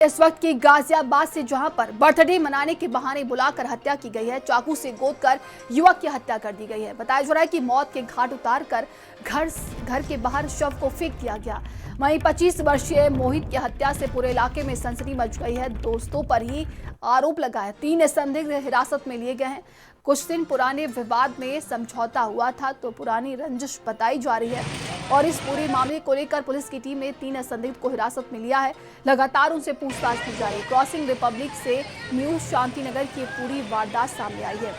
इस वक्त की गाजियाबाद से जहां पर बर्थडे मनाने के बहाने बुलाकर हत्या की गई है, चाकू से गोदकर युवक की हत्या कर दी गई है। बताया जा रहा है कि मौत के घाट उतारकर घर के बाहर शव को फेंक दिया गया। वहीं 25 वर्षीय मोहित की हत्या से पूरे इलाके में सनसनी मच गई है। दोस्तों पर ही आरोप लगा है। 3 संदिग्ध हिरासत में लिए गए हैं। कुछ दिन पुराने विवाद में समझौता हुआ था, तो पुरानी रंजिश बताई जा रही है और इस पूरे मामले को लेकर पुलिस की टीम ने 3 संदिग्ध को हिरासत में लिया है। लगातार उनसे पूछताछ की जा रही है। क्रॉसिंग रिपब्लिक से न्यू शांतिनगर की पूरी वारदात सामने आई है।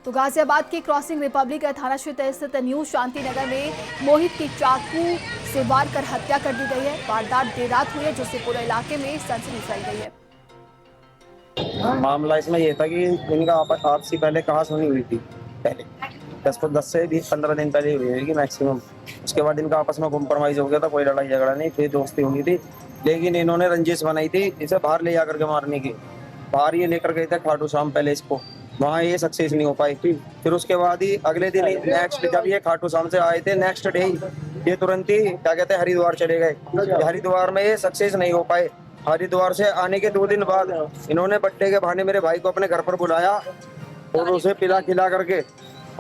तो गाजियाबाद के क्रॉसिंग रिपब्लिक थाना क्षेत्र स्थित न्यू शांतिनगर में मोहित की चाकू से वार कर हत्या कर दी गई है। वारदात देर रात हुई है, जिससे पूरे इलाके में सनसनी फैल गई है। मामला इसमें ये था कि इनका आपसी पहले कहासुनी हुई थी। पहले 10 से 15 दिन पहले हुई होगी मैक्सिमम। उसके बाद इनका आपस में कॉम्प्रोमाइज हो गया था, कोई लड़ाई झगड़ा नहीं, फिर दोस्ती हुई थी। लेकिन इन्होंने रंजिश बनाई थी इसे बाहर ले जाकर के मारने की। बाहर ये लेकर गए थे खाटू श्याम पैलेस को, वहाँ ये सक्सेस नहीं हो पाई थी। फिर उसके बाद ही अगले दिन नेक्स्ट जब ये खाटू श्याम से आए थे, नेक्स्ट डे ये तुरंत ही क्या कहते हैं हरिद्वार चले गए। हरिद्वार में ये सक्सेस नहीं हो पाए। हरिद्वार से आने के 2 दिन बाद इन्होंने बर्थडे के बहाने मेरे भाई को अपने घर पर बुलाया और उसे पिला खिला करके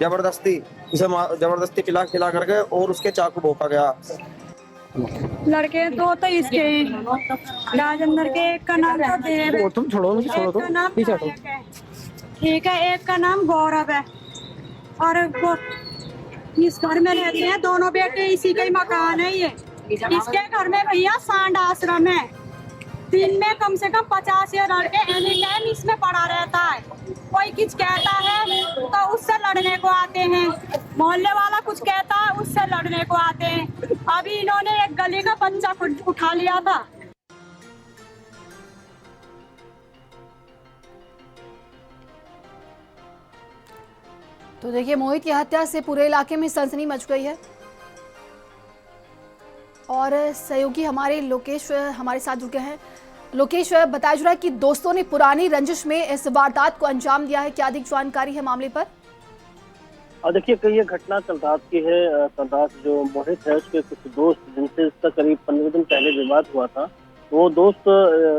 जबरदस्ती पिला खिला करके और उसके चाकू भोंका गया। लड़के 2 तो इसके राजेंद्र के, एक का नाम तो देव, तुम छोड़ो एक का नाम ठीक है, एक का नाम गौरव है। और इस घर में रहते हैं दोनों बेटे, इसी का ही मकान है ये। इसके घर में भैया सांड आश्रम है। दिन में कम से कम 50 या लड़के एनी टाइम इसमें पड़ा रहता है। कोई कुछ कहता है तो उससे लड़ने को आते हैं, मोहल्ले वाला कुछ कहता है उससे लड़ने को आते हैं। अभी इन्होंने एक गली का बच्चा उठा लिया था। तो देखिए, मोहित की हत्या से पूरे इलाके में सनसनी मच गई है और सहयोगी हमारे लोकेश हमारे साथ जुड़ गए हैं। लोकेश, बताया जा रहा है कि दोस्तों ने पुरानी रंजिश में इस वारदात को अंजाम दिया है। क्या अधिक जानकारी है मामले पर? देखिए, कई ये घटना कल रात की है। कल रात जो मोहित है उसके कुछ दोस्त जिनसे इसका करीब 15 दिन पहले विवाद हुआ था, वो दोस्त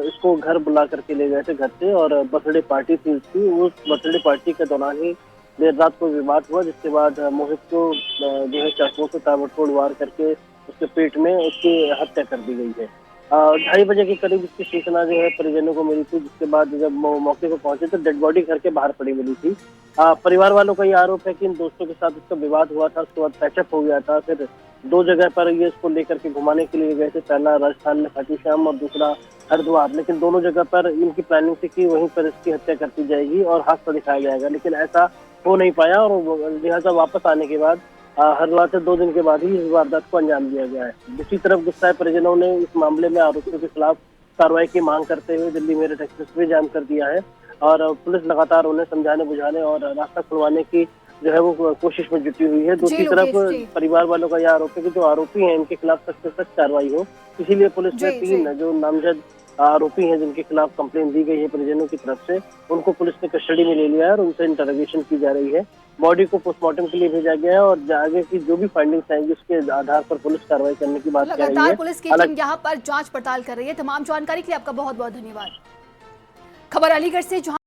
इसको घर बुला करके ले गए थे घर से और बर्थडे पार्टी थी उसकी। उस बर्थडे पार्टी के दौरान ही देर रात को विवाद हुआ, जिसके बाद मोहित को जो है चाकुओं से ताबड़तोड़ वार करके उसके पेट में उसकी हत्या कर दी गई है। 2:30 बजे के करीब इसकी सूचना जो है परिजनों को मिली थी, जिसके बाद जब मौके पर पहुंचे तो डेड बॉडी घर के बाहर पड़ी मिली थी। परिवार वालों का ये आरोप है कि इन दोस्तों के साथ इसका विवाद हुआ था, उसके बाद पैचअप हो गया था। फिर 2 जगह पर ये इसको लेकर के घुमाने के लिए गए थे, पहला राजस्थान में खाटू श्याम और दूसरा हरिद्वार। लेकिन दोनों जगह पर इनकी प्लानिंग थी कि वहीं पर इसकी हत्या कर दी जाएगी और हादसा दिखाया जाएगा, लेकिन ऐसा हो नहीं पाया और लिहाजा वापस आने के बाद हरिद्वार से 2 दिन के बाद ही इस वारदात को अंजाम दिया गया है। दूसरी तरफ गुस्साए परिजनों ने इस मामले में आरोपियों के खिलाफ कार्रवाई की मांग करते हुए दिल्ली मेरठ एक्सप्रेसवे जाम कर दिया है और पुलिस लगातार उन्हें समझाने बुझाने और रास्ता खुलवाने की जो है वो कोशिश में जुटी हुई है। दूसरी तरफ परिवार वालों का यह आरोप है कि जो आरोपी हैं इनके खिलाफ सख्त से सख्त कार्रवाई हो, इसीलिए पुलिस ने 3 जो नामजद आरोपी हैं जिनके खिलाफ कंप्लेन दी गई है परिजनों की तरफ से, उनको पुलिस ने कस्टडी में ले लिया है और उनसे इंटरोगेशन की जा रही है। बॉडी को पोस्टमार्टम के लिए भेजा गया है और आगे की जो भी फाइंडिंग्स आएंगी उसके आधार पर पुलिस कार्रवाई करने की बात कर रही है। पुलिस की टीम यहाँ पर जांच पड़ताल कर रही है। तमाम जानकारी के लिए आपका बहुत बहुत धन्यवाद। खबर अलीगढ़ से।